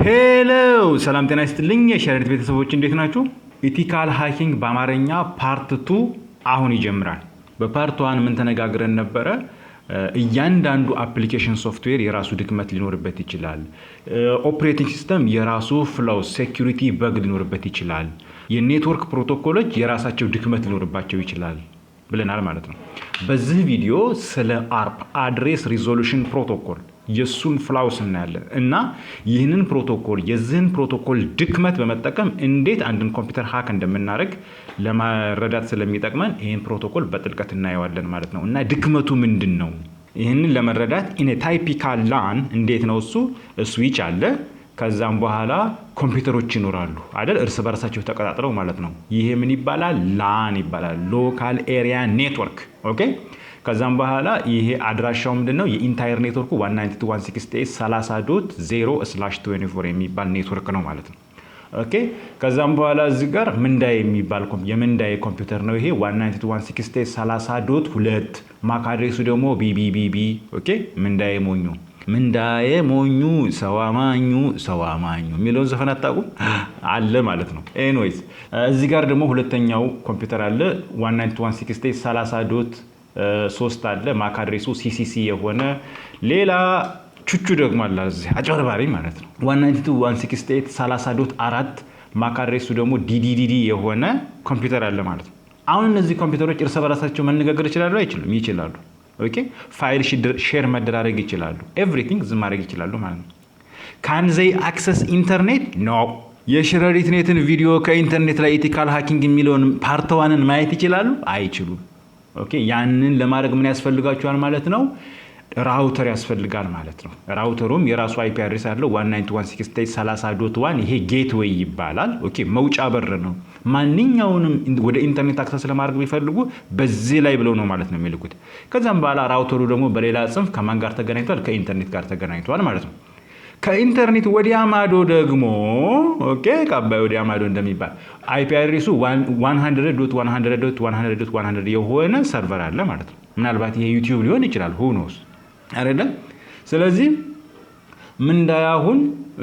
ሄሎ ሰላም ጤና ይስጥልኝ የሸሪት ቤተሰቦች እንዴት ናችሁ? ኢቲካል ሃኪንግ በአማርኛ ፓርት 2 አሁን ይጀምራል። በፓርት 1 ምን ተነጋግረን ነበረ? እያንዳንዱ አፕሊኬሽን ሶፍትዌር የራሱ ድክመት ሊኖርበት ይችላል። ኦፕሬቲንግ ሲስተም የራሱ ፍላው ሴኩሪቲ በግ ሊኖርበት ይችላል። የኔትወርክ ፕሮቶኮሎች የራሳቸው ድክመት ሊኖርባቸው ይችላል ብለናል ማለት ነው። በዚህ ቪዲዮ ስለ አርፕ አድሬስ ሪዞሉሽን ፕሮቶኮል የሱን ፍላውስ እናያለን እና ይህንን ፕሮቶኮል የዚህን ፕሮቶኮል ድክመት በመጠቀም እንዴት አንድን ኮምፒውተር ሃክ እንደምናደርግ ለማረዳት ስለሚጠቅመን ይህን ፕሮቶኮል በጥልቀት እናየዋለን ማለት ነው። እና ድክመቱ ምንድን ነው? ይህንን ለመረዳት ኢን ታይፒካል ላን እንዴት ነው እሱ ስዊች አለ። ከዛም በኋላ ኮምፒውተሮች ይኖራሉ አይደል? እርስ በርሳቸው ተቀጣጥረው ማለት ነው። ይሄ ምን ይባላል? ላን ይባላል። ሎካል ኤሪያ ኔትወርክ። ኦኬ። ከዛም በኋላ ይሄ አድራሻው ምንድነው? የኢንታየር ኔትወርኩ 192.168.0/24 የሚባል ኔትወርክ ነው ማለት ነው። ኦኬ። ከዛም በኋላ እዚህ ጋር ምንዳይ የሚባል የምንዳይ ኮምፒውተር ነው ይሄ 192.168.30.2 ማክ አድሬሱ ደግሞ ቢቢቢቢ። ኦኬ። ምንዳዬ ሞኙ ሰዋማኙ የሚለውን ዘፈን አታውቁም? አለ ማለት ነው። ኤኒዌይስ እዚህ ጋር ደግሞ ሁለተኛው ኮምፒውተር አለ 192.168.30.3 አለ ማክ አድሬሱ ሲሲሲ የሆነ ሌላ ቹቹ ደግሞ አለ እዚህ አጭበርባሪ ማለት ነው 192.168.30.4 ማክ አድሬሱ ደግሞ ዲዲዲዲ የሆነ ኮምፒውተር አለ ማለት ነው። አሁን እነዚህ ኮምፒውተሮች እርስ በራሳቸው መነጋገር ይችላሉ አይችሉም? ይችላሉ። ኦኬ። ፋይል ሼር መደራረግ ይችላሉ። ኤቭሪቲንግ ዝም ማድረግ ይችላሉ ማለት ነው። ካን ዘይ አክሰስ ኢንተርኔት? ኖ። የሸረሪት ኔትን ቪዲዮ ከኢንተርኔት ላይ ኢቲካል ሃኪንግ የሚለውን ፓርት 1ን ማየት ይችላሉ? አይችሉም። ኦኬ። ያንን ለማድረግ ምን ያስፈልጋቸዋል ማለት ነው? ራውተር ያስፈልጋል ማለት ነው። ራውተሩም የራሱ አይፒ አድሬስ አለው 192.168.30.1 ይሄ ጌትዌይ ይባላል። ኦኬ። መውጫ በር ነው። ማንኛውንም ወደ ኢንተርኔት አክሰስ ለማድረግ ቢፈልጉ በዚህ ላይ ብለው ነው ማለት ነው የሚልኩት። ከዛም በኋላ ራውተሩ ደግሞ በሌላ ጽንፍ ከማን ጋር ተገናኝቷል? ከኢንተርኔት ጋር ተገናኝቷል ማለት ነው። ከኢንተርኔት ወዲያ ማዶ ደግሞ ኦኬ ከአባይ ወዲያ ማዶ እንደሚባል አይፒ አድሬሱ 100.100.100.100 የሆነ ሰርቨር አለ ማለት ነው። ምናልባት ይሄ ዩቲዩብ ሊሆን ይችላል who knows አይደለም። ስለዚህ ምንዳያሁን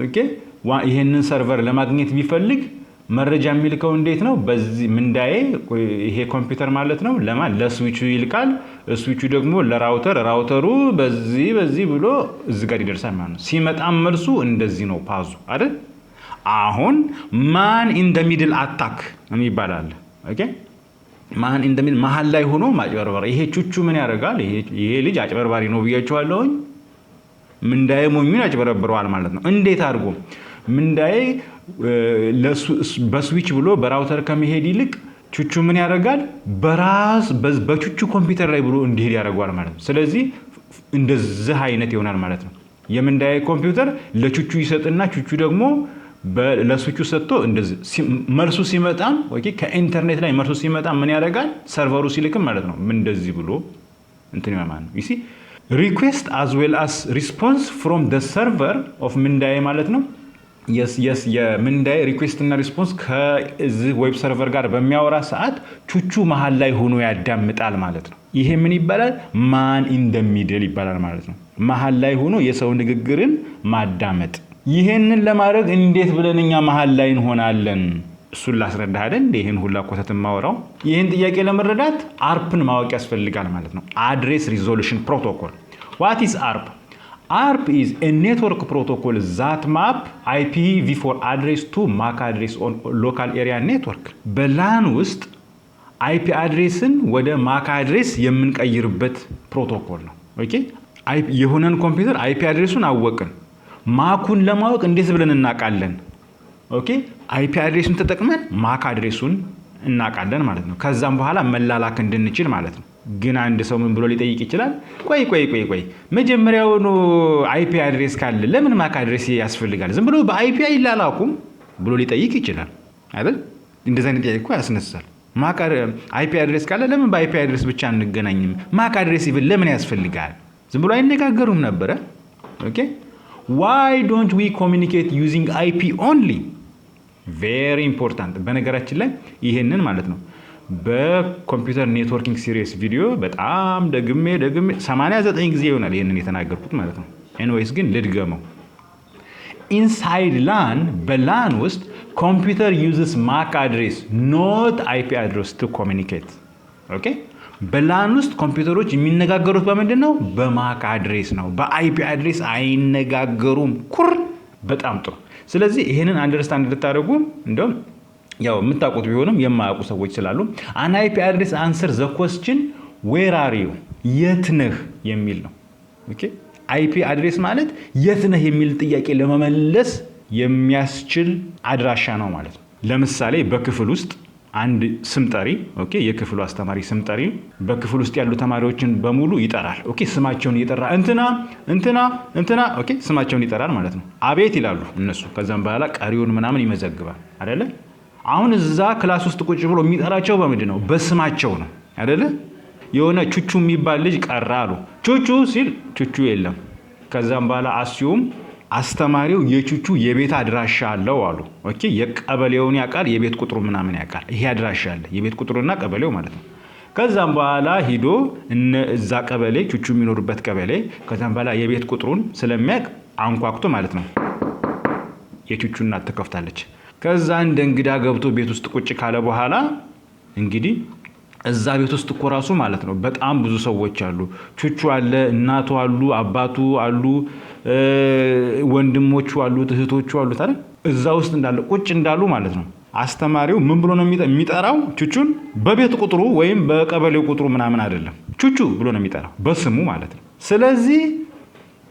ኦኬ ይሄንን ሰርቨር ለማግኘት ቢፈልግ መረጃ የሚልከው እንዴት ነው? በዚህ ምንዳዬ ይሄ ኮምፒውተር ማለት ነው ለስዊቹ ይልካል። ስዊቹ ደግሞ ራውተሩ በዚህ ብሎ እዚህ ጋር ይደርሳል ማለት ነው። ሲመጣም መልሱ እንደዚህ ነው ፓዙ አይደል? አሁን ማን ኢን ዘ ሚድል አታክ የሚባላል። ኦኬ። ማን ኢን ዘ ሚድል መሃል ላይ ሆኖ ማጭበርበር። ይሄ ቹቹ ምን ያደርጋል? ይሄ ልጅ አጭበርባሪ ነው ብያችኋለሁ። ምንዳዬ ሞኙን ያጭበረብረዋል ማለት ነው። እንዴት አድርጎ ምንዳዬ በስዊች ብሎ በራውተር ከመሄድ ይልቅ ቹቹ ምን ያደርጋል? በቹቹ ኮምፒውተር ላይ ብሎ እንዲሄድ ያደርገዋል ማለት ነው። ስለዚህ እንደዚህ አይነት ይሆናል ማለት ነው። የምንዳዬ ኮምፒውተር ለቹቹ ይሰጥና ቹቹ ደግሞ ለስዊቹ ሰጥቶ እንደዚህ መልሱ ሲመጣም ኦኬ ከኢንተርኔት ላይ መልሱ ሲመጣ ምን ያደርጋል? ሰርቨሩ ሲልክም ማለት ነው ምን እንደዚህ ብሎ እንትን ማለት ነው። ይሲ ሪኩዌስት as well as response from the server of ምንዳዬ ማለት ነው። የስ የምንዳዬ ሪኩዌስት እና ሪስፖንስ ከዚህ ዌብ ሰርቨር ጋር በሚያወራ ሰዓት ቹቹ መሃል ላይ ሆኖ ያዳምጣል ማለት ነው። ይሄ ምን ይባላል? ማን ኢን ዘ ሚድል ይባላል ማለት ነው። መሃል ላይ ሆኖ የሰው ንግግርን ማዳመጥ። ይሄንን ለማድረግ እንዴት ብለን እኛ መሃል ላይ እንሆናለን? እሱን ላስረዳህ አይደል? ይሄን ሁላ ኮተት ማወራው ይሄን ጥያቄ ለመረዳት አርፕን ማወቅ ያስፈልጋል ማለት ነው። አድሬስ ሪዞሉሽን ፕሮቶኮል። what is ARP? ARP is a network protocol that map IPv4 address to MAC address on local area network. በላን ውስጥ አይፒ አድሬስን ወደ ማክ አድሬስ የምንቀይርበት ፕሮቶኮል ነው። ኦኬ። የሆነን ኮምፒውተር አይፒ አድሬሱን አወቅን። ማኩን ለማወቅ እንዴት ብለን እናውቃለን? ኦኬ። አይፒ አድሬሱን ተጠቅመን ማክ አድሬሱን እናውቃለን ማለት ነው። ከዛም በኋላ መላላክ እንድንችል ማለት ነው። ግን አንድ ሰው ምን ብሎ ሊጠይቅ ይችላል? ቆይ መጀመሪያውኑ አይፒ አድሬስ ካለ ለምን ማክ አድሬስ ያስፈልጋል? ዝም ብሎ በአይፒ አይላላኩም ብሎ ሊጠይቅ ይችላል አይደል? እንደዛ አይነት ጥያቄ እኮ ያስነሳል። አይፒ አድሬስ ካለ ለምን በአይፒ አድሬስ ብቻ አንገናኝም? ማክ አድሬስ ይብል ለምን ያስፈልጋል? ዝም ብሎ አይነጋገሩም ነበረ። ኦኬ። why don't we communicate using IP only? very important። በነገራችን ላይ ይሄንን ማለት ነው በኮምፒውተር ኔትወርኪንግ ሲሪየስ ቪዲዮ በጣም ደግሜ 89 ጊዜ ይሆናል ይሄንን የተናገርኩት ማለት ነው። ኤኒዌይስ ግን ልድገመው። ኢንሳይድ ላን በላን ውስጥ ኮምፒውተር ዩዝስ ማክ አድሬስ ኖት አይፒ አድሬስ ቱ ኮሚኒኬት። ኦኬ በላን ውስጥ ኮምፒውተሮች የሚነጋገሩት በምንድን ነው? በማክ አድሬስ ነው። በአይፒ አድሬስ አይነጋገሩም። በጣም ጥሩ። ስለዚህ ይሄንን አንደርስታንድ እንድታደርጉ እንደውም ያው የምታውቁት ቢሆንም የማያውቁ ሰዎች ስላሉ አን አይፒ አድሬስ አንሰር ዘ ኮስችን ዌር አር ዩ የት ነህ የሚል ነው። ኦኬ አይፒ አድሬስ ማለት የት ነህ የሚል ጥያቄ ለመመለስ የሚያስችል አድራሻ ነው ማለት ነው። ለምሳሌ በክፍል ውስጥ አንድ ስም ጠሪ ኦኬ የክፍሉ አስተማሪ ስም ጠሪ በክፍል ውስጥ ያሉ ተማሪዎችን በሙሉ ይጠራል። ኦኬ ስማቸውን እየጠራ እንትና ኦኬ ስማቸውን ይጠራል ማለት ነው። አቤት ይላሉ እነሱ። ከዛም በኋላ ቀሪውን ምናምን ይመዘግባል አይደለ? አሁን እዛ ክላስ ውስጥ ቁጭ ብሎ የሚጠራቸው በምንድን ነው? በስማቸው ነው አይደለ? የሆነ ቹቹ የሚባል ልጅ ቀራ አሉ። ቹቹ ሲል ቹቹ የለም። ከዛም በኋላ አስዩም አስተማሪው የቹቹ የቤት አድራሻ አለው አሉ። ኦኬ የቀበሌውን ያውቃል፣ የቤት ቁጥሩ ምናምን ያውቃል። ይሄ አድራሻ አለ፣ የቤት ቁጥሩና ቀበሌው ማለት ነው። ከዛም በኋላ ሂዶ እዛ ቀበሌ ቹቹ የሚኖርበት ቀበሌ ከዛም በኋላ የቤት ቁጥሩን ስለሚያውቅ አንኳኩቶ ማለት ነው የቹቹ እናት ትከፍታለች። ከዛ እንደ እንግዳ ገብቶ ቤት ውስጥ ቁጭ ካለ በኋላ እንግዲህ እዛ ቤት ውስጥ እኮ ራሱ ማለት ነው በጣም ብዙ ሰዎች አሉ። ቹቹ አለ፣ እናቱ አሉ፣ አባቱ አሉ፣ ወንድሞቹ አሉ፣ እህቶቹ አሉ። ታዲያ እዛ ውስጥ እንዳለ ቁጭ እንዳሉ ማለት ነው አስተማሪው ምን ብሎ ነው የሚጠራው? ቹቹን በቤት ቁጥሩ ወይም በቀበሌው ቁጥሩ ምናምን አይደለም፣ ቹቹ ብሎ ነው የሚጠራው በስሙ ማለት ነው። ስለዚህ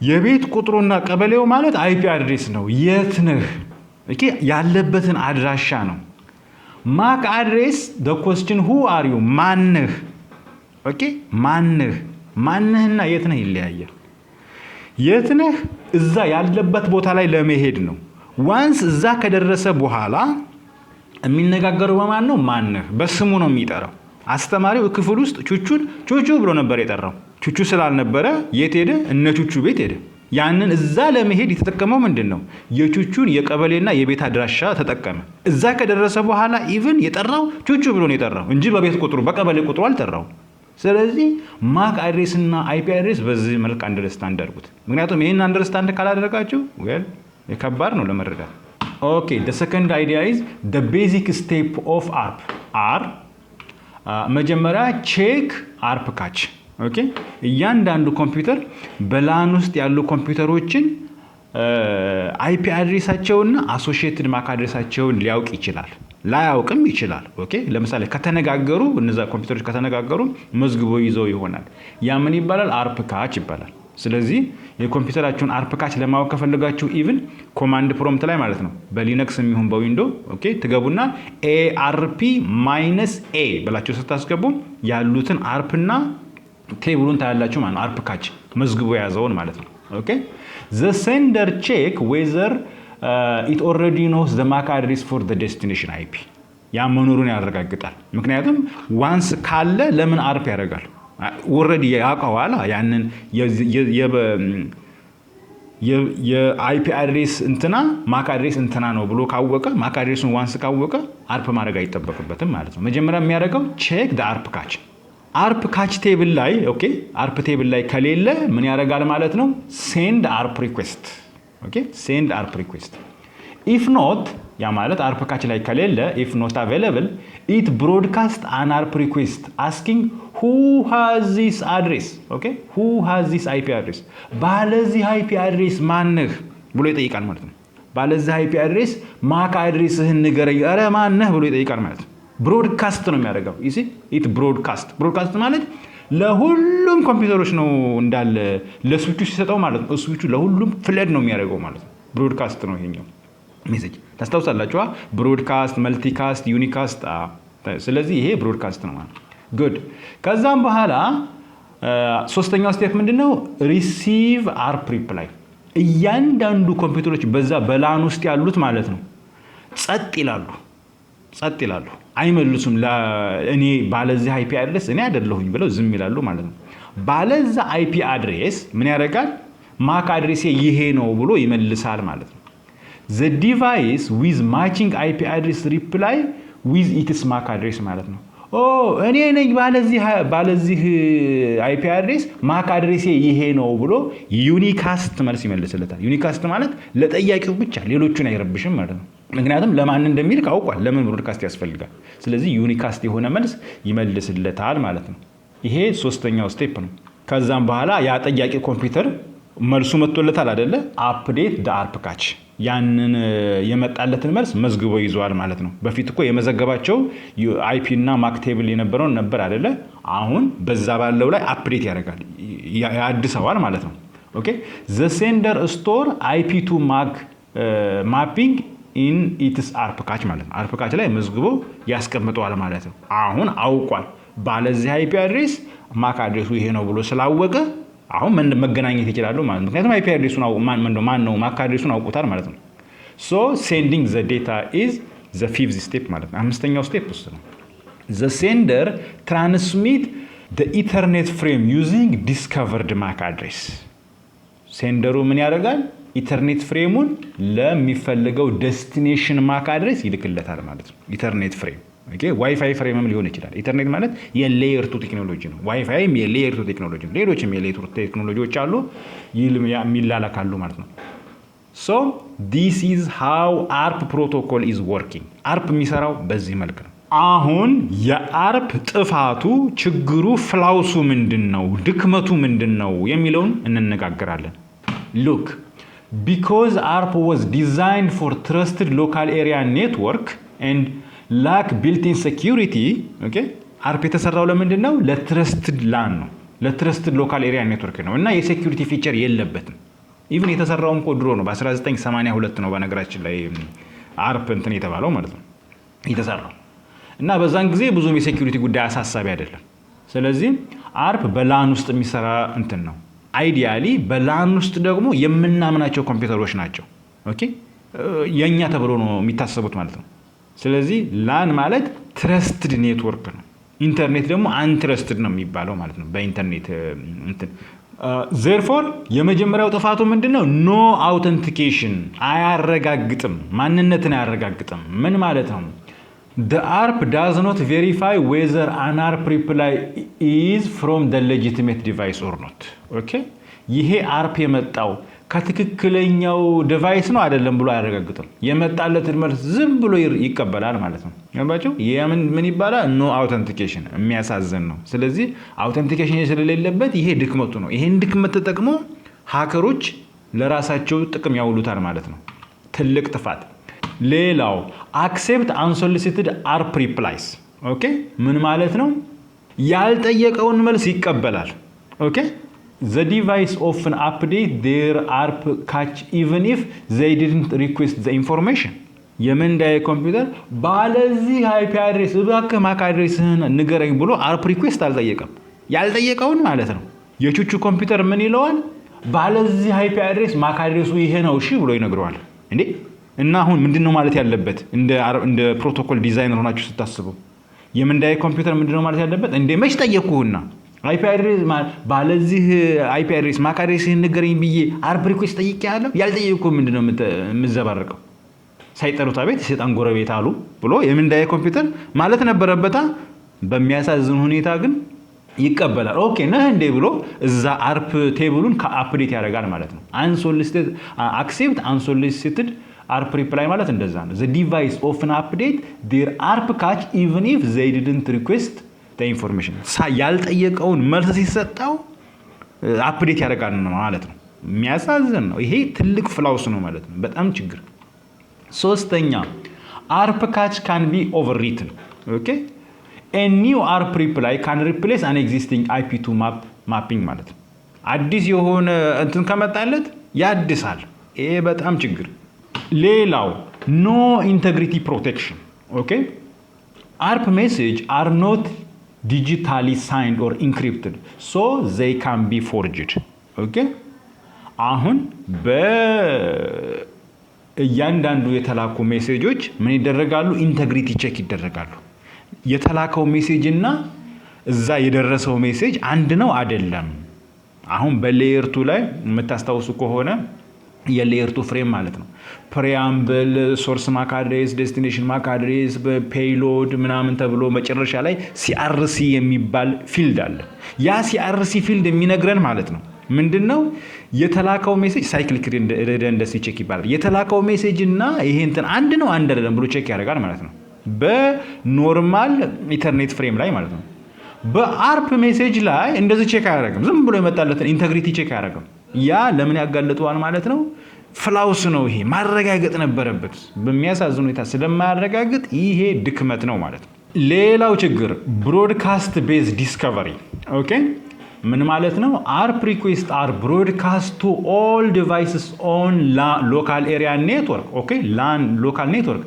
የቤት ቁጥሩና ቀበሌው ማለት አይፒ አድሬስ ነው። የት ነህ ኦኬ ያለበትን አድራሻ ነው። ማክ አድሬስ the question who are you ማንህ ኦኬ ማንህና የት ነህ ይለያያል። የት ነህ እዛ ያለበት ቦታ ላይ ለመሄድ ነው። ዋንስ እዛ ከደረሰ በኋላ የሚነጋገረው በማን ነው? ማንህ በስሙ ነው የሚጠራው። አስተማሪው ክፍል ውስጥ ቹቹን ቹቹ ብሎ ነበር የጠራው። ቹቹ ስላልነበረ የት ሄደ? እነ ቹቹ ቤት ሄደ። ያንን እዛ ለመሄድ የተጠቀመው ምንድነው? የቹቹን የቀበሌና የቤት አድራሻ ተጠቀመ። እዛ ከደረሰ በኋላ ኢቭን የጠራው ቹቹ ብሎ ነው የጠራው እንጂ በቤት ቁጥሩ በቀበሌ ቁጥሩ አልጠራው። ስለዚህ ማክ አድሬስ እና አይፒ አድሬስ በዚህ መልክ አንደርስታንድ አድርጉት። ምክንያቱም ይሄን አንደርስታንድ ካላደረጋችሁ ከባድ ነው ለመረዳት። ኦኬ the second idea is the basic step of ARP መጀመሪያ ቼክ ARP ካች ኦኬ እያንዳንዱ ኮምፒውተር በላን ውስጥ ያሉ ኮምፒውተሮችን አይፒ አድሬሳቸውና አሶሺየትድ ማክ አድሬሳቸውን ሊያውቅ ይችላል፣ ላያውቅም ይችላል። ኦኬ ለምሳሌ ከተነጋገሩ እነዛ ኮምፒውተሮች ከተነጋገሩ መዝግቦ ይዘው ይሆናል። ያ ምን ይባላል? አርፕ ካች ይባላል። ስለዚህ የኮምፒውተራችሁን አርፕ ካች ለማወቅ ከፈለጋችሁ ኢቭን ኮማንድ ፕሮምፕት ላይ ማለት ነው በሊነክስ የሚሆን በዊንዶ ኦኬ ትገቡና ARP-A ብላችሁ ስታስገቡ ያሉትን አርፕና ቴብሉን ታያላችሁ ማለት ነው። አርፕ ካች መዝግቦ ያዘውን ማለት ነው። ኦኬ the sender check whether it already knows the MAC address for the destination IP ያ መኖሩን ያረጋግጣል። ምክንያቱም ዋንስ ካለ ለምን አርፕ ያደርጋል? ኦሬዲ ያውቀዋል። ያንን የአይፒ አድሬስ እንትና ማክ አድሬስ እንትና ነው ብሎ ካወቀ ማክ አድሬሱን ዋንስ ካወቀ አርፕ ማድረግ አይጠበቅበትም ማለት ነው። መጀመሪያ የሚያደርገው ቼክ the አርፕ ካች አርፕ ካች ቴብል ላይ ኦኬ አርፕ ቴብል ላይ ከሌለ ምን ያደርጋል ማለት ነው? ሴንድ አርፕ ሪኩዌስት ኦኬ ሴንድ አርፕ ሪኩዌስት ኢፍ ኖት ያ ማለት አርፕ ካች ላይ ከሌለ ኢፍ ኖት አቬለብል ኢት ብሮድካስት አን አርፕ ሪኩዌስት አስኪንግ who has this address ኦኬ who has this IP address ባለዚህ IP አድሬስ ማንህ ብሎ ይጠይቃል ማለት ነው። ባለዚህ IP አድሬስ ማክ አድሬስህን ንገረኝ፣ ኧረ ማንህ ብሎ ይጠይቃል ማለት ነው። ብሮድካስት ነው የሚያደርገው። ይሲ ኢት ብሮድካስት ማለት ለሁሉም ኮምፒውተሮች ነው እንዳለ ለስዊቹ ሲሰጠው ማለት ነው። ስዊቹ ለሁሉም ፍለድ ነው የሚያደርገው ማለት ነው። ብሮድካስት ነው ይሄኛው ሜሴጅ። ታስታውሳላችሁ? ብሮድካስት፣ መልቲካስት፣ ዩኒካስት። ስለዚህ ይሄ ብሮድካስት ነው ማለት ነው። ጉድ። ከዛም በኋላ ሶስተኛው ስቴፕ ምንድነው? ሪሲቭ አርፕ ሪፕላይ። እያንዳንዱ ኮምፒውተሮች በዛ በላን ውስጥ ያሉት ማለት ነው ጸጥ ይላሉ፣ አይመልሱም። እኔ ባለዚህ አይፒ አድሬስ እኔ አይደለሁኝ ብለው ዝም ይላሉ ማለት ነው። ባለዛ አይፒ አድሬስ ምን ያደርጋል? ማክ አድሬሴ ይሄ ነው ብሎ ይመልሳል ማለት ነው። the device with matching IP address reply with its MAC address ማለት ነው። እኔ ነኝ ባለዚህ አይፒ አድሬስ ማክ አድሬሴ ይሄ ነው ብሎ ዩኒካስት መልስ ይመልስለታል። ዩኒካስት ማለት ለጠያቂው ብቻ ሌሎቹን አይረብሽም ማለት ነው። ምክንያቱም ለማን እንደሚልክ አውቋል፣ ለምን ብሮድካስት ያስፈልጋል። ስለዚህ ዩኒካስት የሆነ መልስ ይመልስለታል ማለት ነው። ይሄ ሶስተኛው ስቴፕ ነው። ከዛም በኋላ ያ ጠያቂ ኮምፒውተር መልሱ መጥቶለታል አይደለ? አፕዴት ደ አርፕ ካች ያንን የመጣለትን መልስ መዝግቦ ይዟል ማለት ነው። በፊት እኮ የመዘገባቸው አይፒ እና ማክ ቴብል የነበረውን ነበር አይደለ? አሁን በዛ ባለው ላይ አፕዴት ያደርጋል፣ ያድሰዋል ማለት ነው። ኦኬ ዘ ሴንደር ስቶር አይፒ ቱ ማክ ማፒንግ ኢን ኢትስ አርፕ ካች ማለት ነው። አርፕ ካች ላይ መዝግቦ ያስቀምጠዋል ማለት ነው። አሁን አውቋል ባለዚህ አይፒ አድሬስ ማክ አድሬሱ ይሄ ነው ብሎ ስላወቀ አሁን መገናኘት ይችላሉ ማለት ነው። ምክንያቱም አይፒ አድሬሱን ማን ነው ማክ አድሬሱን አውቁታል ማለት ነው። ሶ ሴንዲንግ ዘ ዴታ ኢዝ ዘ ፊፍዝ ስቴፕ ማለት ነው። አምስተኛው ስቴፕ ውስጥ ነው። ዘ ሴንደር ትራንስሚት ዘ ኢተርኔት ፍሬም ዩዚንግ ዲስከቨርድ ማክ አድሬስ። ሴንደሩ ምን ያደርጋል? ኢተርኔት ፍሬሙን ለሚፈልገው ዴስቲኔሽን ማክ አድሬስ ይልክለታል ማለት ነው። ኢተርኔት ፍሬም ዋይፋይ ፍሬምም ሊሆን ይችላል። ኢንተርኔት ማለት የሌየር ቱ ቴክኖሎጂ ነው። ዋይፋይም የሌየር ቱ ቴክኖሎጂ ነው። ሌሎችም የሌየር ቱ ቴክኖሎጂዎች አሉ የሚላላካሉ ማለት ነው። ሶ ዲስ ኢዝ ሃው አርፕ ፕሮቶኮል ኢዝ ወርኪንግ። አርፕ የሚሰራው በዚህ መልክ ነው። አሁን የአርፕ ጥፋቱ፣ ችግሩ፣ ፍላውሱ ምንድን ነው፣ ድክመቱ ምንድን ነው የሚለውን እንነጋገራለን። ሉክ ቢኮዝ አርፕ ዋዝ ዲዛይንድ ፎር ትረስትድ ሎካል ኤሪያ ኔትወርክ ኤንድ ላክ ቢልቲን ሴኪሪቲ። አርፕ የተሰራው ለምንድን ነው? ለትረስትድ ላን ነው፣ ለትረስትድ ሎካል ኤሪያ ኔትወርክ ነው እና የሴኪሪቲ ፊቸር የለበትም። ኢቭን የተሰራውም እኮ ድሮ ነው፣ በ1982 ነው በነገራችን ላይ አርፕ እንትን የተባለው ማለት ነው የተሰራው እና በዛን ጊዜ ብዙም የሴኪሪቲ ጉዳይ አሳሳቢ አይደለም። ስለዚህ አርፕ በላን ውስጥ የሚሰራ እንትን ነው። አይዲያሊ በላን ውስጥ ደግሞ የምናምናቸው ኮምፒውተሮች ናቸው የኛ ተብሎ ነው የሚታሰቡት ማለት ነው። ስለዚህ ላን ማለት ትረስትድ ኔትወርክ ነው። ኢንተርኔት ደግሞ አንትረስትድ ነው የሚባለው ማለት ነው በኢንተርኔት እንትን። ዜርፎር የመጀመሪያው ጥፋቱ ምንድነው? ኖ አውተንቲኬሽን፣ አያረጋግጥም፣ ማንነትን አያረጋግጥም። ምን ማለት ነው? The ARP does not verify whether an ARP reply is from the legitimate device or not. Okay? ይሄ አርፕ የመጣው ከትክክለኛው ዲቫይስ ነው አይደለም ብሎ አያረጋግጥም። የመጣለትን መልስ ዝም ብሎ ይቀበላል ማለት ነው። ያባችሁ ምን ይባላል? ኖ አውተንቲኬሽን። የሚያሳዝን ነው። ስለዚህ አውተንቲኬሽን ስለሌለበት ይሄ ድክመቱ ነው። ይሄን ድክመት ተጠቅሞ ሃከሮች ለራሳቸው ጥቅም ያውሉታል ማለት ነው። ትልቅ ጥፋት። ሌላው አክሴፕት አንሶሊሲትድ አርፕ ሪፕላይስ። ኦኬ ምን ማለት ነው? ያልጠየቀውን መልስ ይቀበላል። ኦኬ the device often update their ARP cache even if they didn't request the information. የመንዳይ ኮምፒውተር ባለዚህ አይፒ አድሬስ እባክህ ማክ አድሬስህን ንገረኝ ብሎ አርፕ ሪኩዌስት አልጠየቀም። ያልጠየቀውን ማለት ነው። የቹቹ ኮምፒውተር ምን ይለዋል? ባለዚህ አይፒ አድሬስ ማክ አድሬሱ ይሄ ነው እሺ ብሎ ይነግረዋል። እንዴ እና አሁን ምንድነው ማለት ያለበት? እንደ ፕሮቶኮል ዲዛይነር ሆናችሁ ስታስቡ የመንዳይ ኮምፒውተር ምንድነው ማለት ያለበት? እንደ መች ጠየቅኩህና አይፒ አድሬስ ባለዚህ አይፒ አድሬስ ማክ አድሬስህን ንገረኝ ብዬ አርፕ ሪኩዌስት ጠይቄያለሁ። ያልጠየቅኩህ ምንድነው የምትዘባረቀው? ሳይጠሩት ቤት የሰይጣን ጎረቤት አሉ ብሎ የምንዳይ ኮምፒውተር ማለት ነበረበታ። በሚያሳዝን ሁኔታ ግን ይቀበላል። ኦኬ ነህ እንዴ ብሎ እዛ አርፕ ቴብሉን ከአፕዴት ያደርጋል ማለት ነው። አንሶሊሲትድ አክሴፕት አንሶሊሲትድ አርፕ ሪፕላይ ማለት እንደዛ ነው። the device often update their ARP cache even if they didn't request the information. ያልጠየቀውን መልስ ሲሰጣው አፕዴት ያደርጋል ማለት ነው። የሚያሳዝን ነው። ይሄ ትልቅ ፍላውስ ነው ማለት ነው። በጣም ችግር። ሶስተኛ ARP cache can be overwritten. Okay? A new ARP reply can replace an existing IP to mapping ማለት ነው። አዲስ የሆነ እንትን ከመጣለት ያድሳል። ይሄ በጣም ችግር። ሌላው no integrity protection. Okay? ARP message are not digitally signed or encrypted, so they can be forged. Okay? አሁን እያንዳንዱ የተላኩ ሜሴጆች ምን ይደረጋሉ? ኢንተግሪቲ ቼክ ይደረጋሉ። የተላከው ሜሴጅ እና እዛ የደረሰው ሜሴጅ አንድ ነው አይደለም። አሁን በሌየር 2 ላይ የምታስታውሱ ከሆነ የሌየር 2 ፍሬም ማለት ነው። ፕሪያምብል፣ ሶርስ ማክ አድሬስ፣ ዴስቲኔሽን ማክ አድሬስ፣ ፔይሎድ ምናምን ተብሎ መጨረሻ ላይ ሲአርሲ የሚባል ፊልድ አለ። ያ ሲአርሲ ፊልድ የሚነግረን ማለት ነው ምንድነው የተላከው ሜሴጅ ሳይክሊክ ሪደንደንሲ ቼክ ይባላል። የተላከው ሜሴጅ እና ይሄ እንትን አንድ ነው አንድ አይደለም ብሎ ቼክ ያደርጋል ማለት ነው። በኖርማል ኢንተርኔት ፍሬም ላይ ማለት ነው። በአርፕ ሜሴጅ ላይ እንደዚህ ቼክ አያደርግም። ዝም ብሎ የመጣለትን ኢንተግሪቲ ቼክ አያደርግም። ያ ለምን ያጋልጠዋል ማለት ነው? ፍላውስ ነው። ይሄ ማረጋገጥ ነበረበት። በሚያሳዝን ሁኔታ ስለማያረጋግጥ ይሄ ድክመት ነው ማለት ነው። ሌላው ችግር ብሮድካስት ቤዝ ዲስከቨሪ። ኦኬ ምን ማለት ነው? አርፕ ሪኩዌስት አር ብሮድካስት ቱ ኦል ዲቫይስስ ኦን ሎካል ኤሪያ ኔትወርክ። ኦኬ ላን ሎካል ኔትወርክ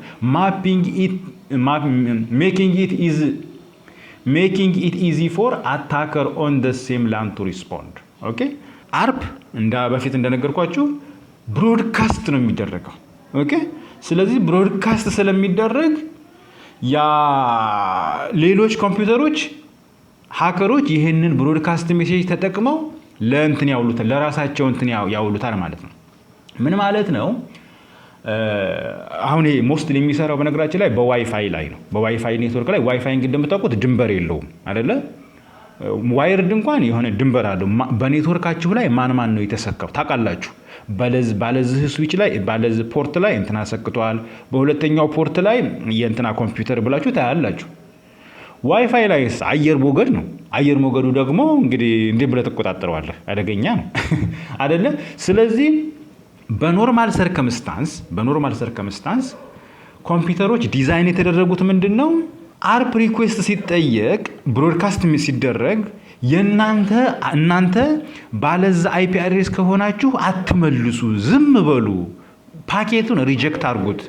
making it easy for attacker on the same LAN to respond. ኦኬ አርፕ በፊት እንደነገርኳችሁ ብሮድካስት ነው የሚደረገው። ኦኬ ስለዚህ ብሮድካስት ስለሚደረግ ያ ሌሎች ኮምፒውተሮች ሃከሮች ይሄንን ብሮድካስት ሜሴጅ ተጠቅመው ለእንትን ያውሉታል፣ ለራሳቸው እንትን ያውሉታል ማለት ነው። ምን ማለት ነው? አሁን ይሄ ሞስትሊ የሚሰራው በነገራችን ላይ በዋይፋይ ላይ ነው። በዋይፋይ ኔትወርክ ላይ ዋይፋይ እንግዲህ እንደምታውቁት ድንበር የለውም አይደለ? ዋይርድ እንኳን የሆነ ድንበር አለው። በኔትወርካችሁ ላይ ማን ነው የተሰካው ታውቃላችሁ። ባለዚህ ስዊች ላይ ባለዚህ ፖርት ላይ እንትና ሰክቷል፣ በሁለተኛው ፖርት ላይ የእንትና ኮምፒውተር ብላችሁ ታያላችሁ። ዋይፋይ ላይ አየር ሞገድ ነው። አየር ሞገዱ ደግሞ እንግዲህ እንዴ ብለህ ተቆጣጣረዋለህ፣ አደገኛ ነው አይደለ? ስለዚህ በኖርማል ሰርከምስታንስ ኮምፒውተሮች ዲዛይን የተደረጉት ምንድነው? አርፕ ሪኩዌስት ሲጠየቅ ብሮድካስት ሲደረግ እናንተ ባለዛ አይፒ አድሬስ ከሆናችሁ አትመልሱ፣ ዝም በሉ፣ ፓኬቱን ሪጀክት አድርጉት።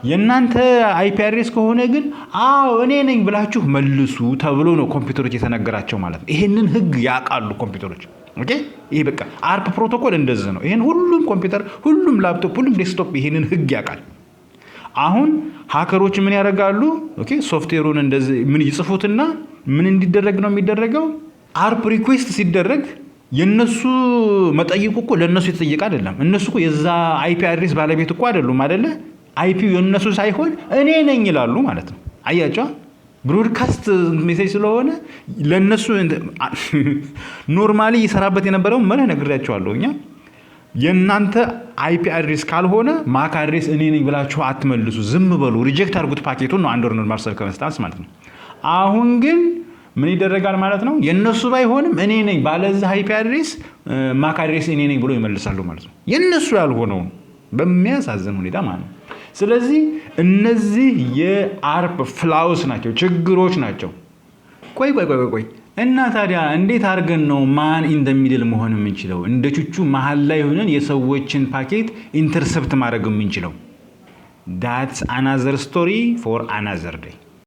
የእናንተ አይፒ አድሬስ ከሆነ ግን አዎ እኔ ነኝ ብላችሁ መልሱ ተብሎ ነው ኮምፒውተሮች የተነገራቸው ማለት ነው። ይሄንን ህግ ያውቃሉ ኮምፒውተሮች። ኦኬ ይሄ በቃ አርፕ ፕሮቶኮል እንደዚህ ነው። ይሄን ሁሉም ኮምፒውተር፣ ሁሉም ላፕቶፕ፣ ሁሉም ዴስክቶፕ ይሄንን ህግ ያውቃል። አሁን ሃከሮች ምን ያደርጋሉ? ኦኬ ሶፍትዌሩን እንደዚህ ምን ይጽፉትና ምን እንዲደረግ ነው የሚደረገው? አርፕ ሪኩዌስት ሲደረግ የነሱ መጠይቁ እኮ ለነሱ የተጠየቀ አይደለም። እነሱ እኮ የዛ አይፒ አድሬስ ባለቤት እኮ አይደሉም አይደለ? አይፒው የነሱ ሳይሆን እኔ ነኝ ይላሉ ማለት ነው። አያቸው ብሮድካስት ሜሴጅ ስለሆነ ለነሱ ኖርማሊ ይሰራበት የነበረው ማለት ነግሬያቸዋለሁ። እኛ የእናንተ አይፒ አድሬስ ካልሆነ ማክ አድሬስ እኔ ነኝ ብላችሁ አትመልሱ፣ ዝም በሉ፣ ሪጀክት አድርጉት ፓኬቱን ነው አንደር ኖርማል ሰርከምስታንስ ማለት ነው። አሁን ግን ምን ይደረጋል ማለት ነው? የነሱ ባይሆንም እኔ ነኝ ባለዛ አይፒ አድሬስ ማክ አድሬስ እኔ ነኝ ብሎ ይመልሳሉ ማለት ነው። የነሱ ያልሆነው በሚያሳዝን ሁኔታ ማለት ነው። ስለዚህ እነዚህ የአርፕ ፍላውስ ናቸው፣ ችግሮች ናቸው። ቆይ እና ታዲያ እንዴት አድርገን ነው ማን ኢንደሚድል መሆን የምንችለው? እንደ ቹቹ መሀል ላይ ሆነን የሰዎችን ፓኬት ኢንተርሰፕት ማድረግ የምንችለው? that's another story for another day.